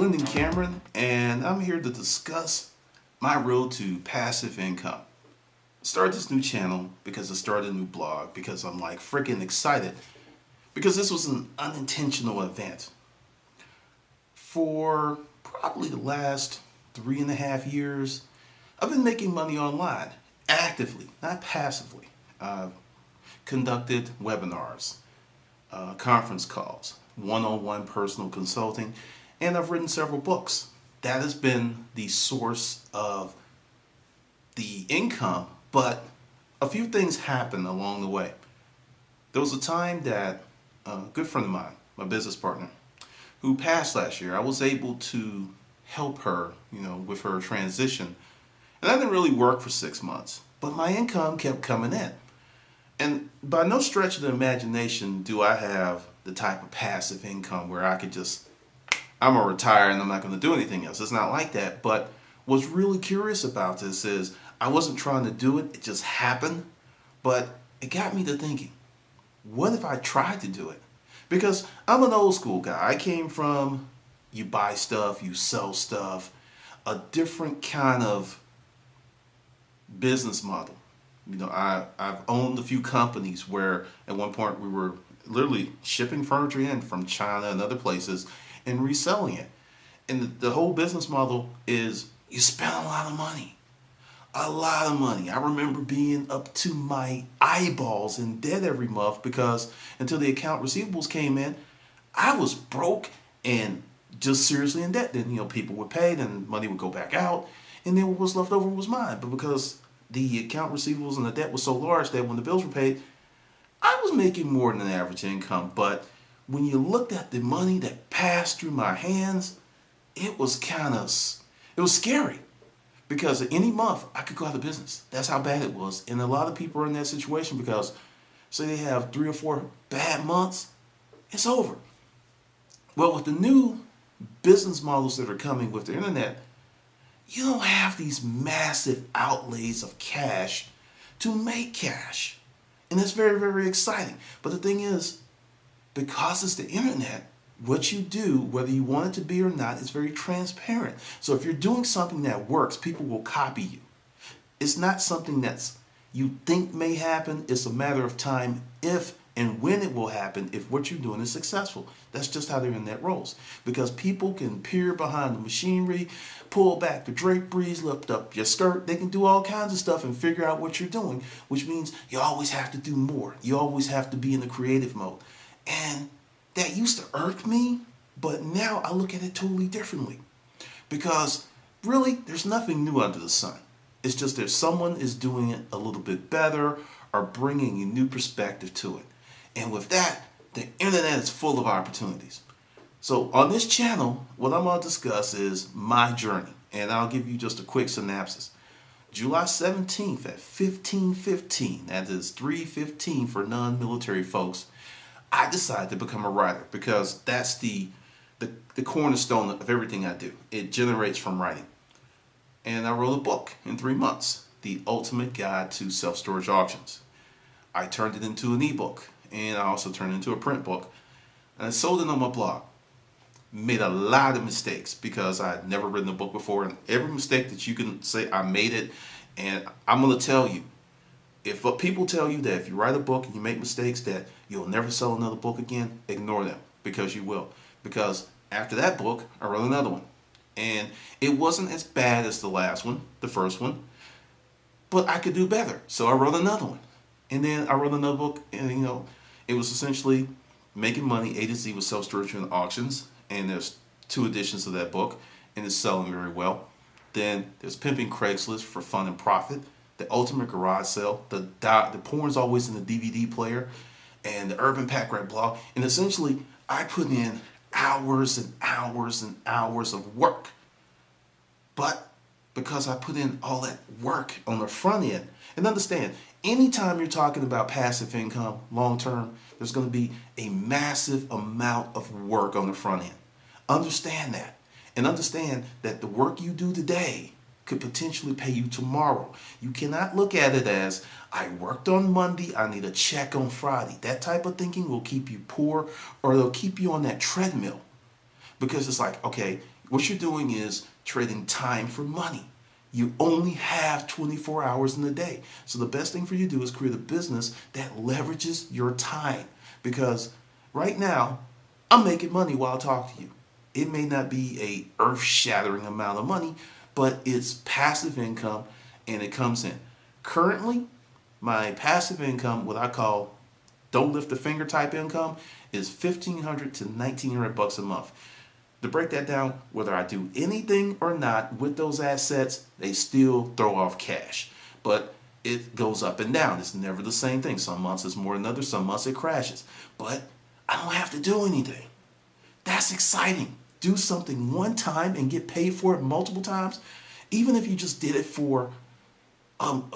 Lyndon Cameron, and I'm here to discuss my road to passive income. I started this new channel because I started a new blog because I'm like freaking excited because this was an unintentional event. For probably the last 3.5 years, I've been making money online actively, not passively. I've conducted webinars, conference calls, one-on-one personal consulting, and I've written several books. That has been the source of the income, but a few things happened along the way. There was a time that a good friend of mine, my business partner, who passed last year, I was able to help her, with her transition. And I didn't really work for 6 months, but my income kept coming in. And by no stretch of the imagination do I have the type of passive income where I could I'm going to retire and I'm not going to do anything else. It's not like that. But what's really curious about this is I wasn't trying to do it. It just happened. But it got me to thinking, what if I tried to do it? Because I'm an old school guy. I came from you buy stuff, you sell stuff, a different kind of business model. I've owned a few companies where at one point we were literally shipping furniture in from China and other places and reselling it. And the whole business model is you spend a lot of money. A lot of money. I remember being up to my eyeballs in debt every month because until the account receivables came in, I was broke and just seriously in debt. Then, people would pay, then money would go back out, and then what was left over was mine. But because the account receivables and the debt was so large that when the bills were paid, I was making more than an average income. But when you looked at the money that passed through my hands, it was scary. Because at any month, I could go out of business. That's how bad it was. And a lot of people are in that situation because, say they have 3 or 4 bad months, it's over. Well, with the new business models that are coming with the internet, you don't have these massive outlays of cash to make cash. And it's very, very exciting. But the thing is, because it's the internet, what you do, whether you want it to be or not, is very transparent. So if you're doing something that works, people will copy you. It's not something that's you think may happen. It's a matter of time if and when it will happen if what you're doing is successful. That's just how the internet rolls. Because people can peer behind the machinery, pull back the draperies, lift up your skirt. They can do all kinds of stuff and figure out what you're doing, which means you always have to do more. You always have to be in the creative mode. And that used to irk me, but now I look at it totally differently. Because really, there's nothing new under the sun. It's just that someone is doing it a little bit better or bringing a new perspective to it. And with that, the internet is full of opportunities. So on this channel, what I'm going to discuss is my journey. And I'll give you just a quick synopsis. July 17th at 15:15, that is 3:15 for non-military folks, I decided to become a writer because that's the cornerstone of everything I do. It generates from writing. And I wrote a book in 3 months, The Ultimate Guide to Self-Storage Auctions. I turned it into an ebook, and I also turned it into a print book. And I sold it on my blog. Made a lot of mistakes because I had never written a book before. And every mistake that you can say, I made it. And I'm going to tell you, if people tell you that if you write a book and you make mistakes that you'll never sell another book again, ignore them because you will. Because after that book, I wrote another one. And it wasn't as bad as the last one, the first one, but I could do better. So I wrote another one. And then I wrote another book and, it was essentially making money A to Z with self-storage and auctions. And there's 2 editions of that book and it's selling very well. Then there's Pimping Craigslist for Fun and Profit. The Ultimate Garage Sale, the porn's always in the DVD player, and the Urban Pack Rat blog. And essentially, I put in hours and hours and hours of work. But because I put in all that work on the front end, and understand, anytime you're talking about passive income long term, there's going to be a massive amount of work on the front end. Understand that. And understand that the work you do today could potentially pay you tomorrow. You cannot look at it as, I worked on Monday, I need a check on Friday. That type of thinking will keep you poor, or it'll keep you on that treadmill. Because it's like, okay, What you're doing is trading time for money. You only have 24 hours in a day. So the best thing for you to do is create a business that leverages your time. Because right now, I'm making money while I talk to you. It may not be a earth-shattering amount of money, but it's passive income and it comes in. Currently, my passive income, what I call don't lift the finger type income, is $1,500 to $1,900 a month. To break that down, whether I do anything or not with those assets, they still throw off cash. But it goes up and down. It's never the same thing. Some months it's more than others, some months it crashes. But I don't have to do anything. That's exciting. Do something one time and get paid for it multiple times. Even if you just did it for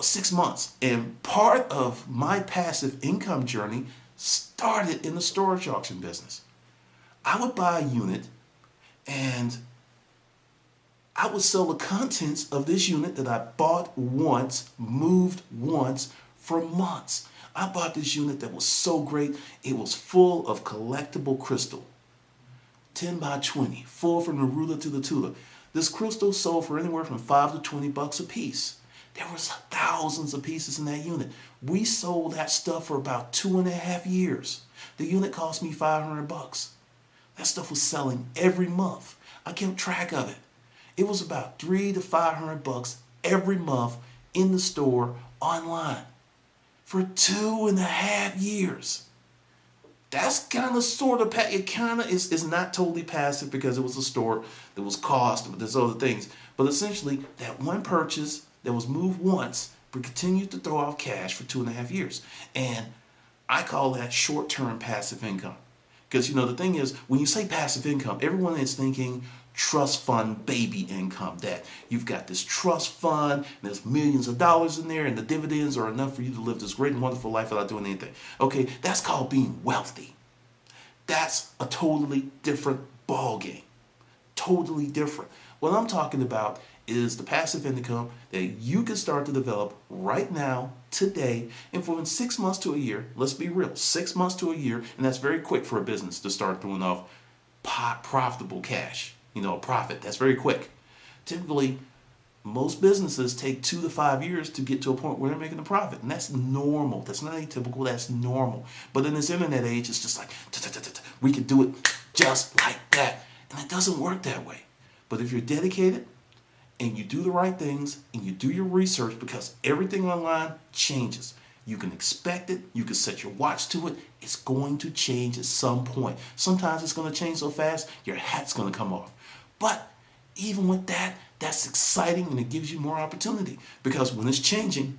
6 months. And part of my passive income journey started in the storage auction business. I would buy a unit and I would sell the contents of this unit that I bought once, moved once for months. I bought this unit that was so great. It was full of collectible crystal. 10 by 20, full from the ruler to the Tula. This crystal sold for anywhere from $5 to $20 a piece. There was thousands of pieces in that unit. We sold that stuff for about 2.5 years. The unit cost me $500. That stuff was selling every month. I kept track of it. It was about $300 to $500 every month in the store online for 2.5 years. That's kind of sort of, it kind of is not totally passive because it was a store, there was cost, but there's other things. But essentially, that one purchase that was moved once but continued to throw off cash for 2.5 years. And I call that short-term passive income. Because, you know, the thing is, when you say passive income, everyone is thinking trust fund baby income, that you've got this trust fund, and there's millions of dollars in there, and the dividends are enough for you to live this great and wonderful life without doing anything. Okay, that's called being wealthy. That's a totally different ball game. Totally different. What I'm talking about is the passive income that you can start to develop right now, today, and for 6 months to a year. Let's be real, 6 months to a year, and that's very quick for a business to start throwing off profitable cash. You know, a profit. That's very quick. Typically, most businesses take 2 to 5 years to get to a point where they're making a profit, and that's normal. That's not atypical. That's normal. But in this internet age, it's just like we can do it just like that, and it doesn't work that way. But if you're dedicated and you do the right things and you do your research, because everything online changes. You can expect it. You can set your watch to it. It's going to change at some point. Sometimes it's going to change so fast, your hat's going to come off. But even with that, that's exciting and it gives you more opportunity. Because when it's changing,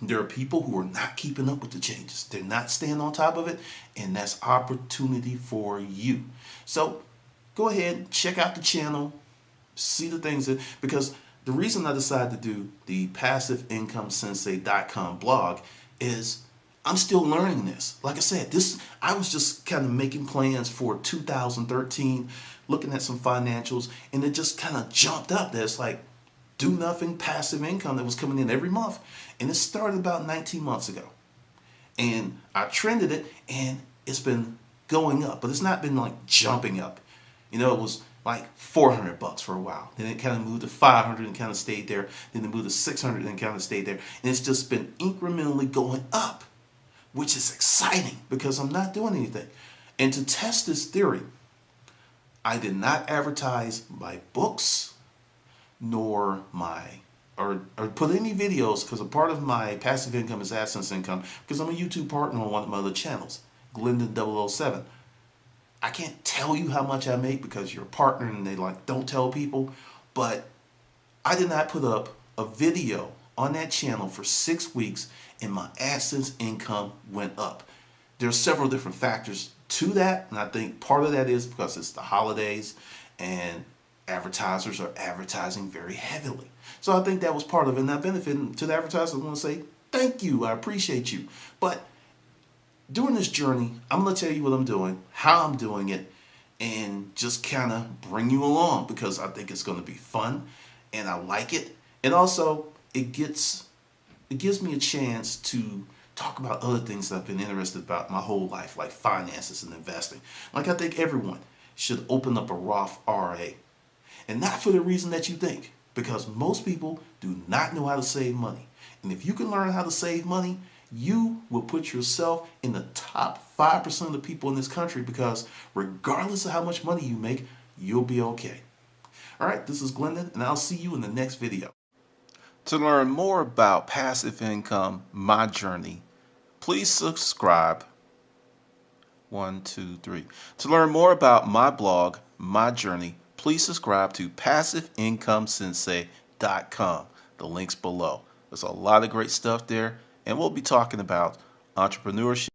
there are people who are not keeping up with the changes. They're not staying on top of it, and that's opportunity for you. So go ahead, check out the channel, see the things that, because the reason I decided to do the passiveincomesensei.com blog is I'm still learning this. Like I said, I was just kind of making plans for 2013, looking at some financials, and it just kind of jumped up. There's like do nothing passive income that was coming in every month. And it started about 19 months ago. And I trended it, and it's been going up, but it's not been like jumping up. You know, it was like $400 for a while. Then it kind of moved to $500 and kind of stayed there. Then it moved to $600 and kind of stayed there. And it's just been incrementally going up, which is exciting because I'm not doing anything. And to test this theory, I did not advertise my books nor or put any videos, because a part of my passive income is AdSense income, because I'm a YouTube partner on one of my other channels, Glendon007. I can't tell you how much I make because you're a partner and they like don't tell people, but I did not put up a video on that channel for 6 weeks and my AdSense income went up. There are several different factors to that, and I think part of that is because it's the holidays and advertisers are advertising very heavily. So I think that was part of it, and I benefit to the advertisers. I want to say thank you, I appreciate you. But during this journey, I'm going to tell you what I'm doing, how I'm doing it, and just kind of bring you along because I think it's going to be fun and I like it. And also, it gives me a chance to talk about other things that I've been interested about my whole life, like finances and investing. Like I think everyone should open up a Roth IRA. And not for the reason that you think, because most people do not know how to save money. And if you can learn how to save money, you will put yourself in the top 5% of the people in this country, because regardless of how much money you make, you'll be okay. All right, this is Glendon, and I'll see you in the next video. To learn more about passive income, my journey, please subscribe. 1, 2, 3. To learn more about my blog, my journey, please subscribe to passiveincomesensei.com. The link's below. There's a lot of great stuff there, and we'll be talking about entrepreneurship,